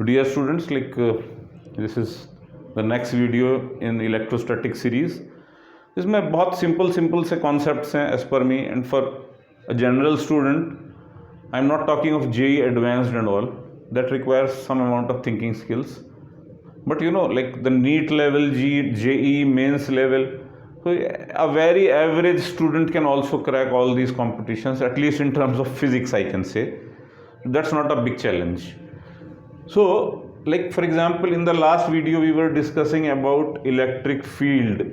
Dear students, this is the next video in electrostatic series. इसमें बहुत simple से concepts हैं as per me, and for a general student I'm not talking of JEE advanced and all, that requires some amount of thinking skills, but like the NEET level, JEE mains level, so a very average student can also crack all these competitions, at least in terms of physics I can say. That's not a big challenge. So, like for example, in the last video we were discussing about electric field.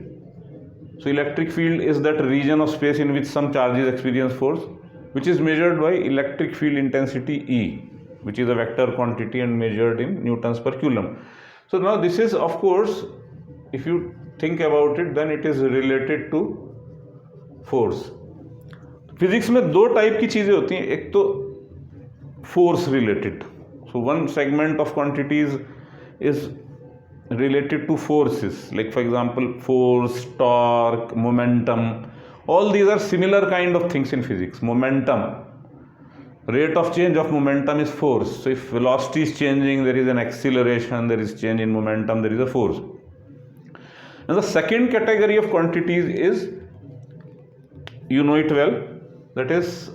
So electric field is that region of space in which some charges experience force, which is measured by electric field intensity E, which is a vector quantity and measured in newtons per coulomb. So now this is, of course, if you think about it, then it is related to force. Physics में दो type की चीज़ें होती हैं, एक तो force related. So one segment of quantities is related to forces, like for example force, torque, momentum. All these are similar kind of things in physics. Momentum, rate of change of momentum is force. So if velocity is changing, there is an acceleration, there is change in momentum, there is a force. And the second category of quantities is, you know it well, that is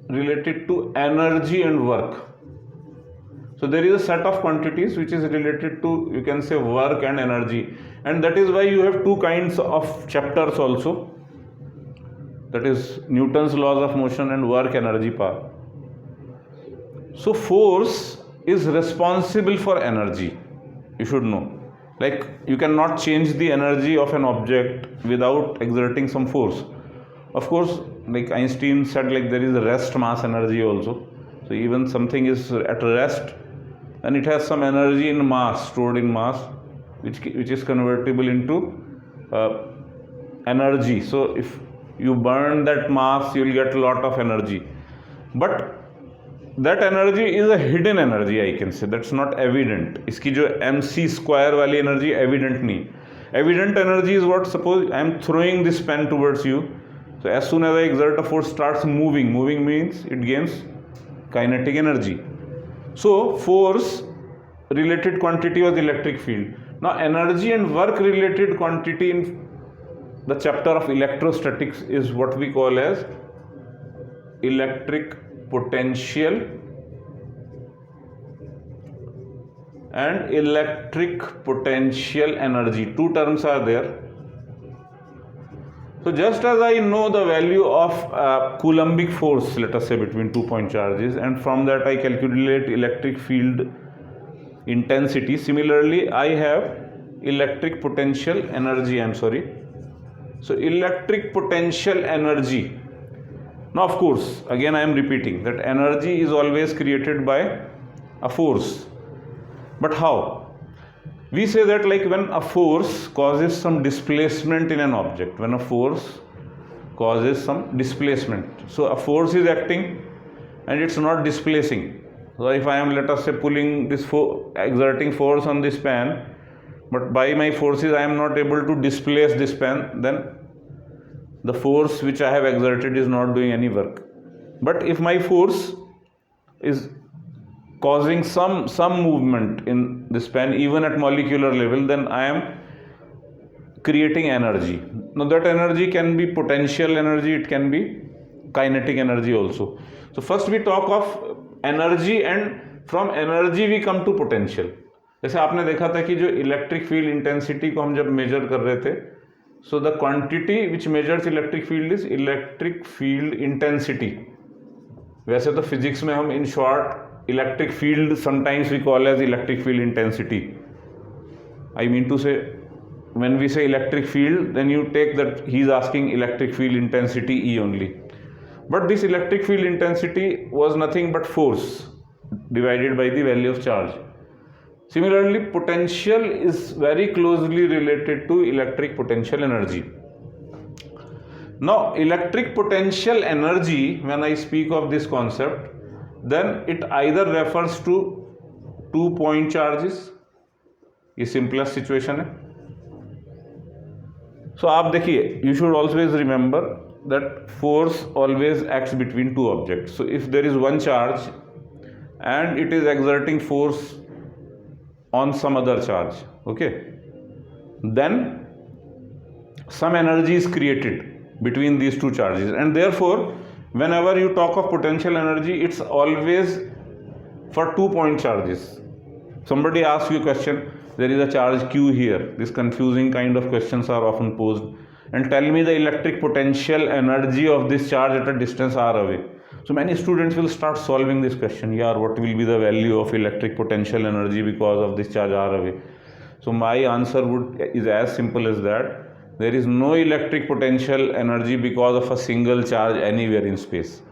related to energy and work. So there is a set of quantities which is related to, you can say, work and energy, and that is why you have two kinds of chapters also, that is Newton's laws of motion and work energy power. So force is responsible for energy, you should know. Like you cannot change the energy of an object without exerting some force. Of course, like Einstein said, like there is a rest mass energy also. So even something is at rest, and it has some energy in mass, stored in mass, which is convertible into energy. So if you burn that mass, you will get a lot of energy, but that energy is a hidden energy, I can say. That's not evident. इसकी जो mc square वाली energy evident नहीं. Evident energy is what, suppose I am throwing this pen towards you, so as soon as I exert a force, starts moving means it gains kinetic energy. So force related quantity was electric field. Now energy and work related quantity in the chapter of electrostatics is what we call as electric potential and electric potential energy. Two terms are there. So just as I know the value of coulombic force, let us say between 2 point charges, and from that I calculate electric field intensity, similarly I have electric potential energy, So electric potential energy. Now of course, again I am repeating that energy is always created by a force. But how? We say that like when a force causes some displacement in an object, when a force causes some displacement. So a force is acting and it's not displacing. So if I am, let us say, pulling this exerting force on this pen, but by my forces I am not able to displace this pen, then the force which I have exerted is not doing any work. But if my force is causing some movement in this pen, even at molecular level, then I am creating energy. Now that energy can be potential energy, it can be kinetic energy also. So first we talk of energy, and from energy we come to potential. जैसे आपने देखा था कि जो electric field intensity को हम जब major कर रहे थे, so the quantity which measures electric field is electric field intensity. वैसे तो फिजिक्स में हम in short electric field sometimes we call as electric field intensity. I mean to say, when we say electric field, then you take that he is asking electric field intensity E only. But this electric field intensity was nothing but force divided by the value of charge. Similarly, potential is very closely related to electric potential energy. Now, electric potential energy, when I speak of this concept, then it either refers to 2 point charges. ये simplest situation है. So आप देखिए, you should always remember that force always acts between two objects. So if there is one charge and it is exerting force on some other charge. Okay, then some energy is created between these two charges, and therefore whenever you talk of potential energy, it's always for 2-point charges. Somebody asks you a question, there is a charge q here. These confusing kind of questions are often posed, and tell me the electric potential energy of this charge at a distance r away. So many students will start solving this question. Yeah, what will be the value of electric potential energy because of this charge r away? So my answer is as simple as that. There is no electric potential energy because of a single charge anywhere in space.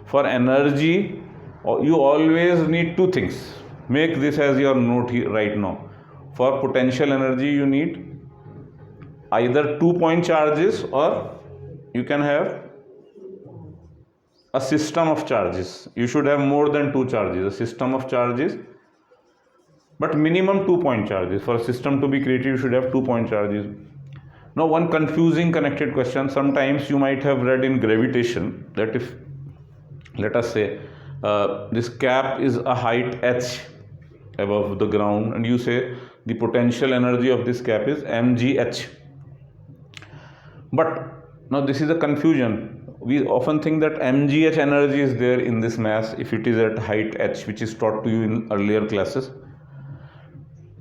For energy, you always need two things. Make this as your note here right now. For potential energy, you need either 2-point charges, or you can have a system of charges. You should have more than 2 charges, a system of charges, but minimum 2-point charges. For a system to be created, you should have 2-point charges. Now, one confusing connected question. Sometimes you might have read in gravitation that if, let us say, this cap is a height h above the ground, and you say the potential energy of this cap is mgh. But now this is a confusion. We often think that mgh energy is there in this mass if it is at height h, which is taught to you in earlier classes.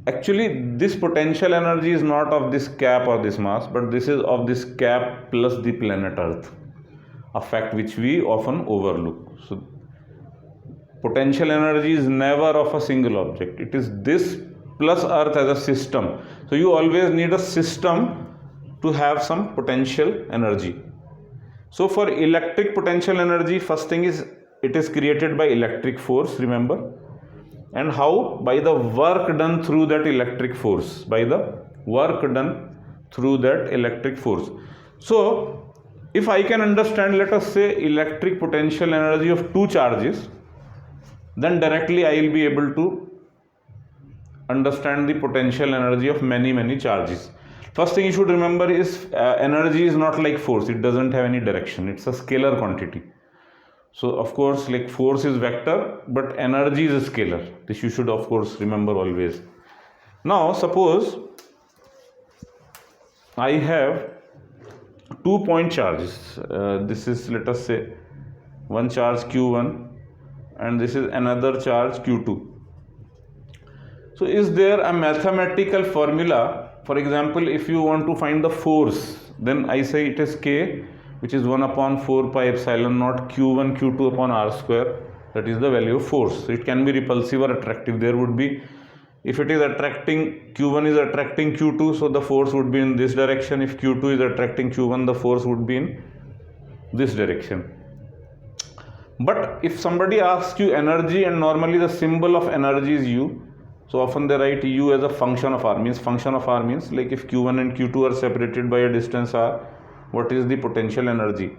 Actually, this potential energy is not of this cap or this mass, but this is of this cap plus the planet Earth, a fact which we often overlook. So potential energy is never of a single object. It is this plus Earth as a system. So you always need a system to have some potential energy. So for electric potential energy, first thing is it is created by electric force, remember. And how? By the work done through that electric force. By the work done through that electric force. So if I can understand, let us say, electric potential energy of 2 charges, then directly I will be able to understand the potential energy of many charges. First thing you should remember is energy is not like force. It doesn't have any direction. It's a scalar quantity. So of course, like force is vector, but energy is a scalar. This you should of course remember always. Now suppose I have 2-point charges. This is, let us say, one charge q1 and this is another charge q2. So is there a mathematical formula? For example, if you want to find the force, then I say it is k, which is 1 upon 4 pi epsilon naught q1 q2 upon r square. That is the value of force. So it can be repulsive or attractive. There would be, if it is attracting, q1 is attracting q2, so the force would be in this direction. If q2 is attracting q1, the force would be in this direction. But if somebody asks you energy, and normally the symbol of energy is u, so often they write u as a function of r. Function of r means like if q1 and q2 are separated by a distance r, what is the potential energy?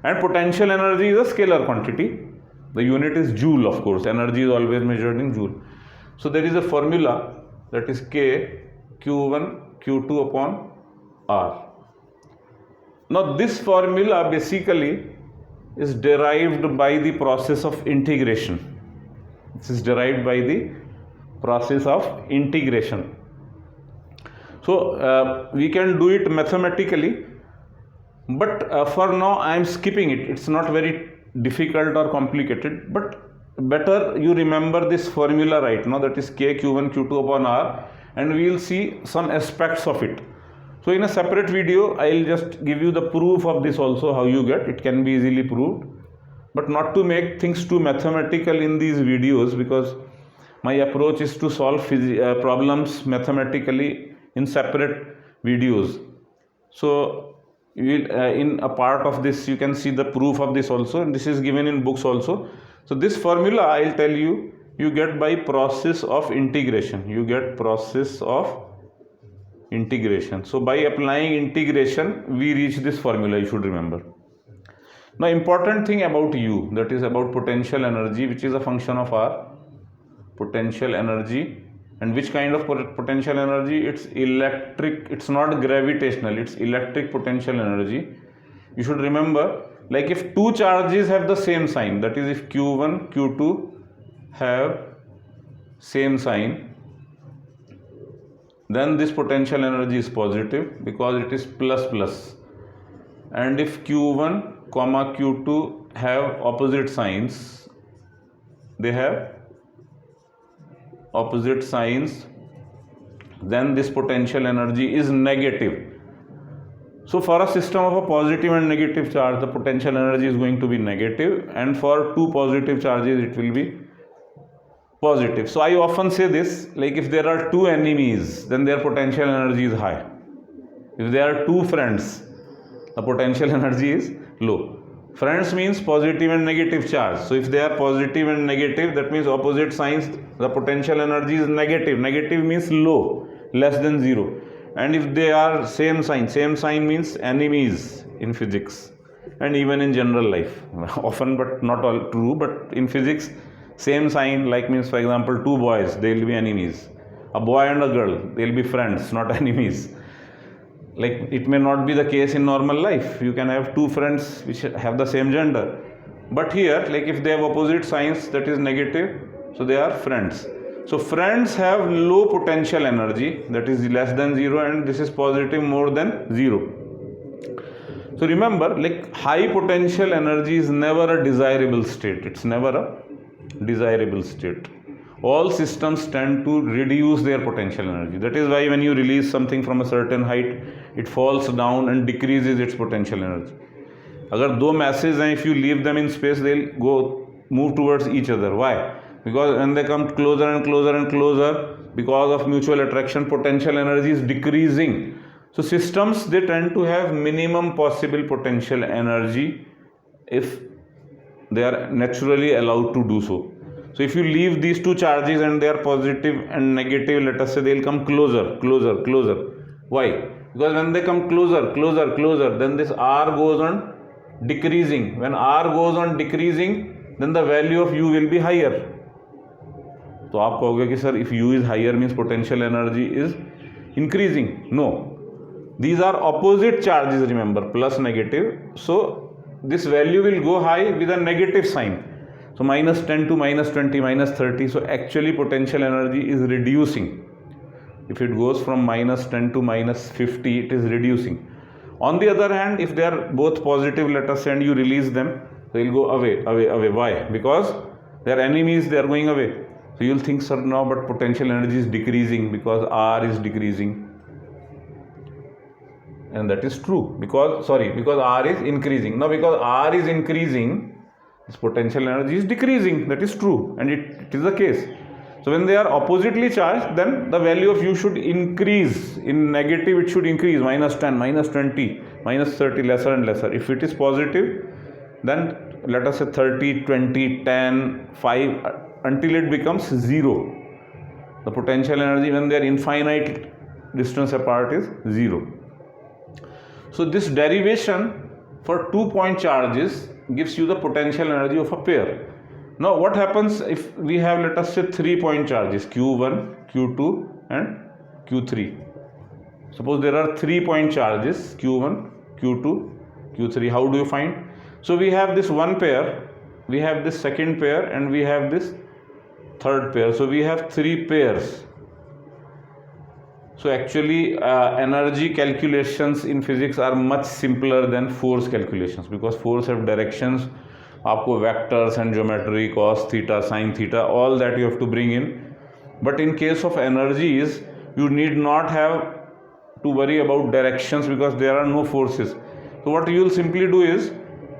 And potential energy is a scalar quantity. The unit is joule, of course. Energy is always measured in joule. So there is a formula, that is k q1 q2 upon r. Now this formula basically is derived by the process of integration. This is derived by the process of integration. So we can do it mathematically, but for now I am skipping it. It's not very difficult or complicated, but better you remember this formula right now, that is k q1 q2 upon r, and we will see some aspects of it. So in a separate video I will just give you the proof of this also, how you get it. Can be easily proved, but not to make things too mathematical in these videos, because my approach is to solve problems mathematically in separate videos. So you will, in a part of this you can see the proof of this also, and this is given in books also. So this formula I will tell you, you get by process of integration. You get process of integration. So by applying integration we reach this formula, you should remember. Now important thing about u, that is about potential energy, which is a function of r. Potential energy, and which kind of potential energy? It's electric. It's not gravitational, it's electric potential energy. You should remember, like if 2 charges have the same sign, that is if q1 q2 have same sign, then this potential energy is positive because it is plus plus. And if q1 comma q2 have opposite signs, they have opposite signs, then this potential energy is negative. So for a system of a positive and negative charge, the potential energy is going to be negative, and for two positive charges it will be positive. So I often say this, like if there are two enemies, then their potential energy is high. If there are two friends, the potential energy is low. Friends means positive and negative charge. So if they are positive and negative, that means opposite signs, the potential energy is negative. Negative means low, less than zero. And if they are same sign means enemies in physics and even in general life. Often, but not all true, but in physics, same sign like means, for example, two boys, they will be enemies. A boy and a girl, they will be friends, not enemies. Like it may not be the case in normal life. You can have two friends which have the same gender. But here, like if they have opposite signs, that is negative, so they are friends. So friends have low potential energy, that is less than zero, and this is positive more than zero. So remember, like high potential energy is never a desirable state. It's never a desirable state. All systems tend to reduce their potential energy. That is why when you release something from a certain height, it falls down and decreases its potential energy. अगर दो masses हैं, if you leave them in space, they'll move towards each other. Why? Because when they come closer and closer and closer, because of mutual attraction, potential energy is decreasing. So systems, they tend to have minimum possible potential energy if they are naturally allowed to do so. So if you leave these two charges and they are positive and negative, let us say they'll come closer. Why? Because when they come closer, then this R goes on decreasing. When R goes on decreasing, then the value of U will be higher. तो आप कहोगे कि sir if U is higher means potential energy is increasing. No, these are opposite charges, remember, plus negative. So this value will go high with a negative sign. So minus 10 to minus 20, minus 30. So actually potential energy is reducing. If it goes from minus 10 to minus 50, it is reducing. On the other hand, if they are both positive, let us say, and you release them, they will go away. Why? Because they are enemies, they are going away. So you will think, sir, now but potential energy is decreasing because R is decreasing. And that is true because R is increasing. Now because R is increasing, this potential energy is decreasing. That is true, and it is the case. So when they are oppositely charged, then the value of U should increase. In negative, it should increase, minus 10, minus 20, minus 30, lesser and lesser. If it is positive, then let us say 30, 20, 10, 5, until it becomes 0. The potential energy when they are infinite distance apart is 0. So this derivation for 2-point charges gives you the potential energy of a pair. Now what happens if we have, let us say, 3-point charges, Q1, Q2 and Q3. Suppose there are 3-point charges, Q1, Q2, Q3. How do you find? So we have this one pair, we have this second pair, and we have this third pair. So we have 3 pairs. So actually energy calculations in physics are much simpler than force calculations, because force have directions, आपको vectors and geometry, cos theta, sin theta, all that you have to bring in. But in case of energies, you need not have to worry about directions because there are no forces. So what you will simply do is,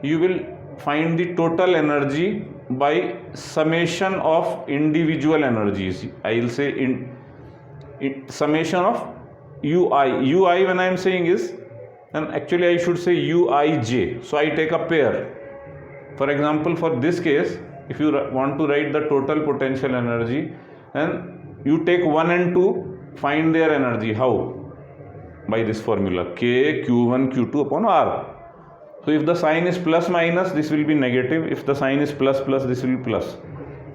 you will find the total energy by summation of individual energies. I will say in summation of UI when I am saying is, and actually I should say UIJ. So I take a pair. For example, for this case, if you want to write the total potential energy, then you take 1 and 2, find their energy. How? By this formula, K Q1 Q2 upon R. So if the sign is plus minus, this will be negative. If the sign is plus plus, this will be plus.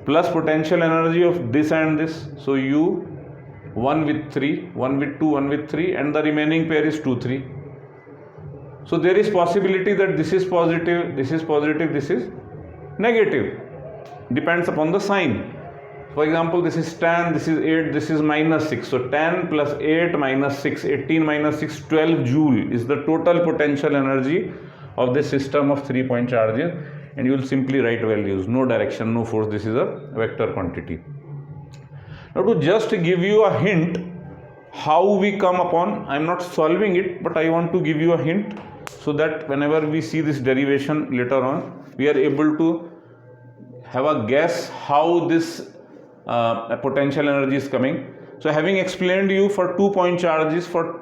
Plus potential energy of this and this. So U 1 with 3, 1 with 2, 1 with 3, and the remaining pair is 2, 3. So there is possibility that this is positive, this is positive, this is negative. Depends upon the sign. For example, this is 10, this is 8, this is minus 6. So 10 plus 8 minus 6, 18 minus 6, 12 joule is the total potential energy of this system of 3-point charges, and you will simply write values, no direction, no force. This is a vector quantity. Now to just give you a hint how we come upon, I am not solving it, but I want to give you a hint so that whenever we see this derivation later on, we are able to have a guess how this potential energy is coming. So having explained you for 2-point charges, for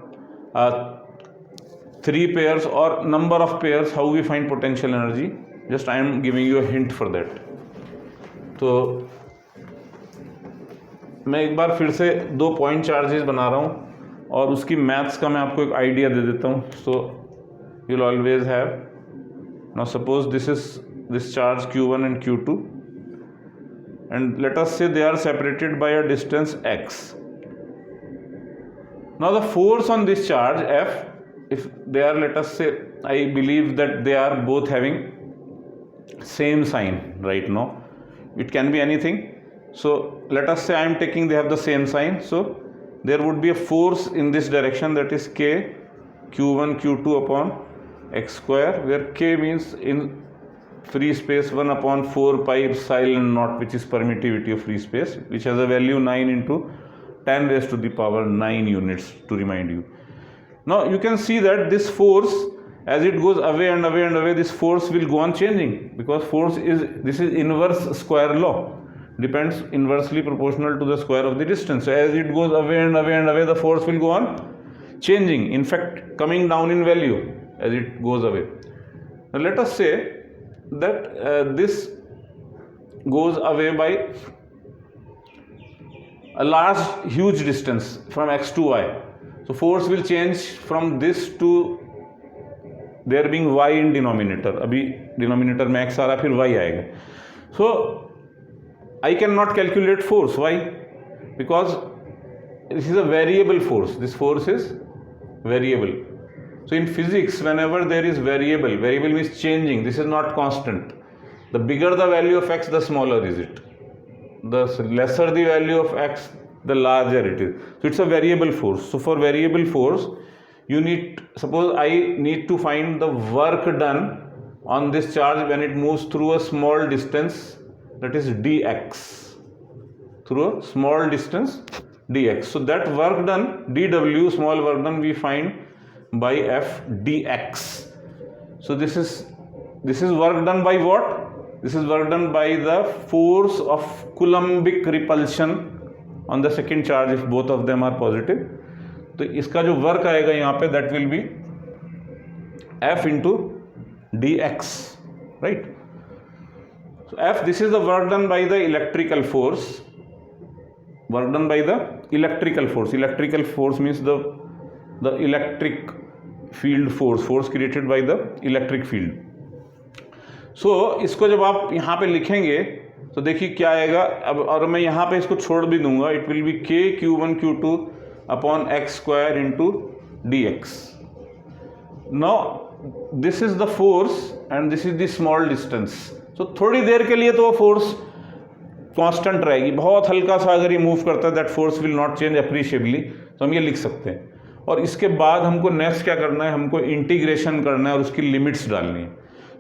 3 pairs or number of pairs, how we find potential energy, just I am giving you a hint for that. तो मैं एक बार फिर से 2 point charges बना रहा हूँ और उसकी मैथ्स का मैं आपको एक आइडिया दे देता हूँ. So you will always have, now suppose this is this charge Q1 and Q2, and let us say they are separated by a distance x. Now the force on this charge F, if they are, let us say, I believe that they are both having same sign right now, it can be anything. So let us say I am taking they have the same sign, so there would be a force in this direction, that is K Q1 Q2 upon x square, where K means in free space 1 upon 4 pi epsilon naught, which is permittivity of free space, which has a value 9 into 10 raised to the power 9 units, to remind you. Now you can see that this force, as it goes away and away and away, this force will go on changing, because force is, this is inverse square law, depends inversely proportional to the square of the distance. So as it goes away and away and away, the force will go on changing, in fact coming down in value as it goes away. Now let us say that this goes away by a large huge distance from x to y. So force will change from this to there being y in denominator. अभी denominator में x आ रहा, फिर y आएगा. So I cannot calculate force. Why? Because this is a variable force. This force is variable. So in physics, whenever there is variable means changing. This is not constant. The bigger the value of x, the smaller is it. The lesser the value of x, the larger it is. So it's a variable force. So for variable force, you need, suppose I need to find the work done on this charge when it moves through a small distance, that is dx. Through a small distance dx. So that work done, dw, small work done, we find by F dx. So this is work done by what? This is work done by the force of Coulombic repulsion on the second charge if both of them are positive. तो इसका जो work आएगा यहाँ पे, that will be F into dx, right? So F, this is the work done by the electrical force. Work done by the electrical force. Electrical force means the electric field force created by the electric field. So इसको जब आप यहाँ पे लिखेंगे तो देखिए क्या आएगा. अब और मैं यहाँ पे इसको छोड़ भी दूंगा. It will be K Q1 Q2 upon x square into dx. Now this is the force and this is the small distance. So थोड़ी देर के लिए तो वो force कांस्टेंट रहेगी. बहुत हल्का सा अगर ये मूव करता है, that force will not change appreciably. तो हम ये लिख सकते हैं. और इसके बाद हमको नेक्स्ट क्या करना है, हमको इंटीग्रेशन करना है और उसकी लिमिट्स डालनी है.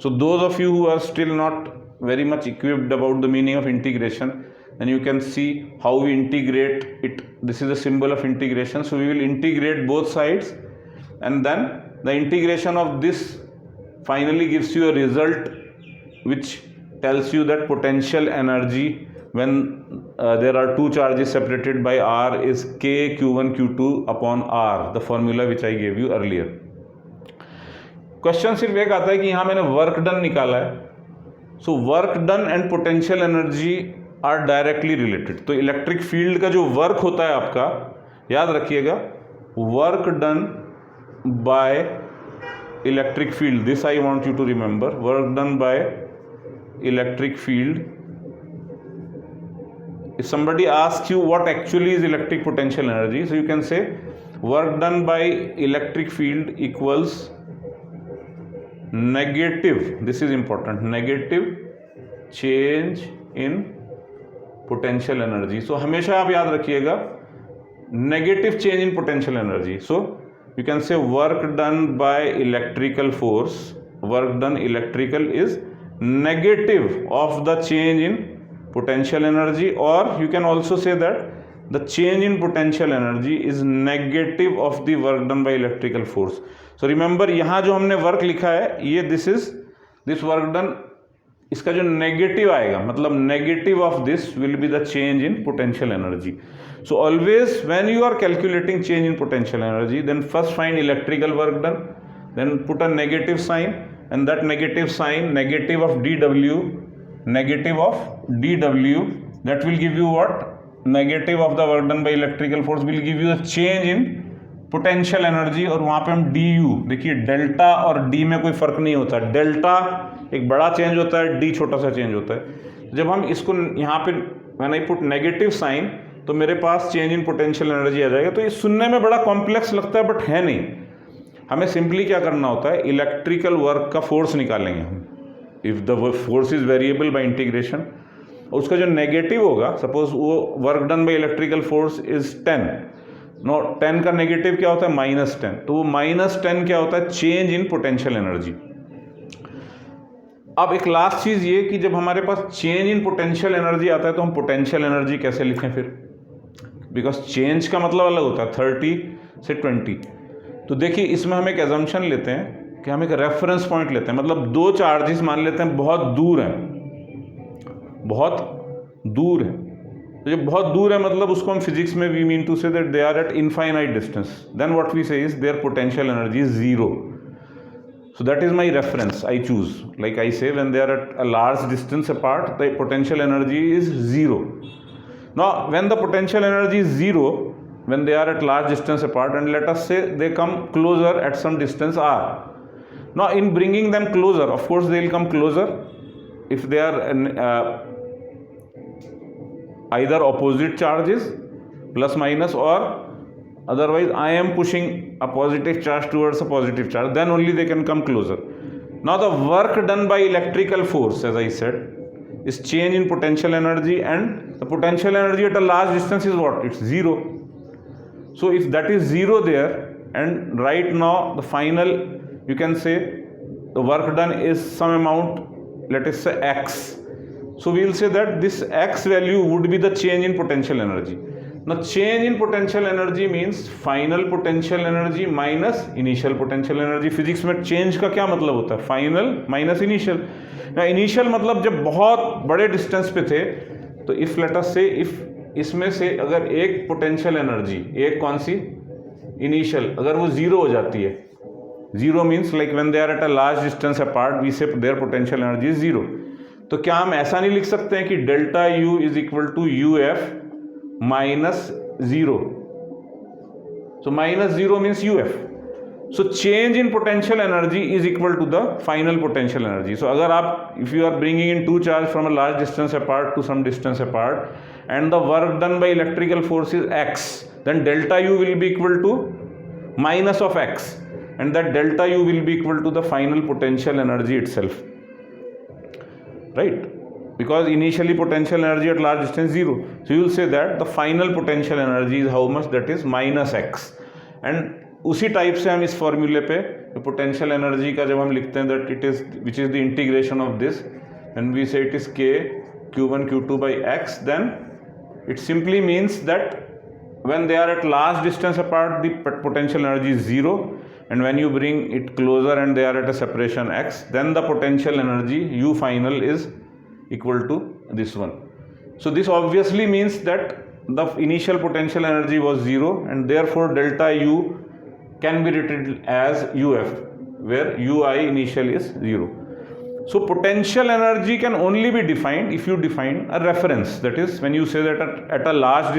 So those of you who are still not very much equipped about the meaning of integration, and you can see how we integrate it. This is the symbol of integration. So we will integrate both sides and then the integration of this finally gives you a result which tells you that potential energy when there are two charges separated by r is K Q1 Q2 upon r, the formula which I gave you earlier. Question सिर्फ एक आता है कि यहाँ मैंने work done निकाला है. So work done and potential energy are directly related. तो इलेक्ट्रिक फील्ड का जो वर्क होता है आपका, याद रखिएगा, work done by electric field, this I want you to remember, work done by electric field. If somebody asks you what actually is electric potential energy, so you can say work done by electric field equals negative, this is important, negative change in potential energy. So हमेशा आप याद रखिएगा negative change in potential energy. So you can say work done by electrical force, work done electrical is negative of the change in potential energy, or you can also say that the change in potential energy is negative of the work done by electrical force. So remember यहाँ जो हमने work लिखा है ये this work done, इसका जो negative आएगा मतलब negative of this will be the change in potential energy. So always when you are calculating change in potential energy, then first find electrical work done, then put a negative sign, and that negative sign, negative of dw, that will give you what? Negative of the work done by electrical force will give you a change in potential energy. और वहाँ पे हम du, देखिए delta और d में कोई फर्क नहीं होता. डेल्टा एक बड़ा चेंज होता है, d छोटा सा चेंज होता है. जब हम इसको यहाँ पे when I put negative sign तो मेरे पास चेंज इन पोटेंशियल एनर्जी आ जाएगा. तो ये सुनने में बड़ा कॉम्प्लेक्स लगता है बट है नहीं. हमें सिंपली क्या करना होता है, इलेक्ट्रिकल वर्क का फोर्स निकालेंगे हम. If the force is variable by integration, उसका जो नेगेटिव होगा, सपोज वो work done by electrical force is 10. No 10 का नेगेटिव क्या होता है? -10. तो वो -10 क्या होता है? Change in potential energy. अब एक लास्ट चीज ये कि जब हमारे पास चेंज इन पोटेंशियल एनर्जी आता है तो हम पोटेंशियल एनर्जी कैसे लिखें फिर? बिकॉज चेंज का मतलब अलग होता है 30 से 20. तो देखिए इसमें हम एक एजम्पशन लेते हैं कि हम एक रेफरेंस पॉइंट लेते हैं. मतलब दो चार्जेस मान लेते हैं बहुत दूर हैं, बहुत दूर है. तो जब बहुत दूर है मतलब उसको हम फिजिक्स में we mean to say that they are at infinite distance. Then what we say is their potential energy is 0. So that is my reference I choose. Like I say, when they are at a large distance apart, the potential energy is 0. Now, when the potential energy is 0, when they are at large distance apart, and let us say they come closer at some distance r. Now, in bringing them closer, of course, they will come closer if they are either opposite charges, plus minus, or otherwise I am pushing a positive charge towards a positive charge, then only they can come closer. Now the work done by electrical force, as I said, is change in potential energy, and the potential energy at a large distance is what? It's 0. So if that is 0 there, and right now the final, you can say the work done is some amount, let us say x. So we will say that this x value would be the change in potential energy. Now change in potential energy means final potential energy minus initial potential energy. Physics में change का क्या मतलब होता है? Final minus initial. Initial मतलब जब बहुत बड़े डिस्टेंस पे थे, तो इफ लेट अस से इफ इसमें से अगर एक पोटेंशियल एनर्जी, एक कौन सी? इनिशियल, अगर वो 0 हो जाती है, 0 means like when they are at a large distance apart we say their potential energy is 0. तो क्या हम ऐसा नहीं लिख सकते हैं कि delta U is equal to uf -0? So -0 means uf. So change in potential energy is equal to the final potential energy. So अगर आप, if you are bringing in two charge from a large distance apart to some distance apart, and the work done by electrical force is x, then delta u will be equal to minus of x, and that delta u will be equal to the final potential energy itself, right? Because initially potential energy at large distance 0. So you will say that the final potential energy is how much? That is -x. And उसी type से हम इस फॉर्मूले पे potential energy का जब हम लिखते हैं that it is which is the integration of this, and we say it is k q1 q2 by x, then it simply means that when they are at large distance apart the potential energy is 0, and when you bring it closer and they are at a separation x, then the potential energy u final is equal to this one. So this obviously means that the initial potential energy was 0, and therefore delta u can be written as uf, where ui initial is 0. So potential energy can only be defined if you define a reference. That is, when you say that at a large distance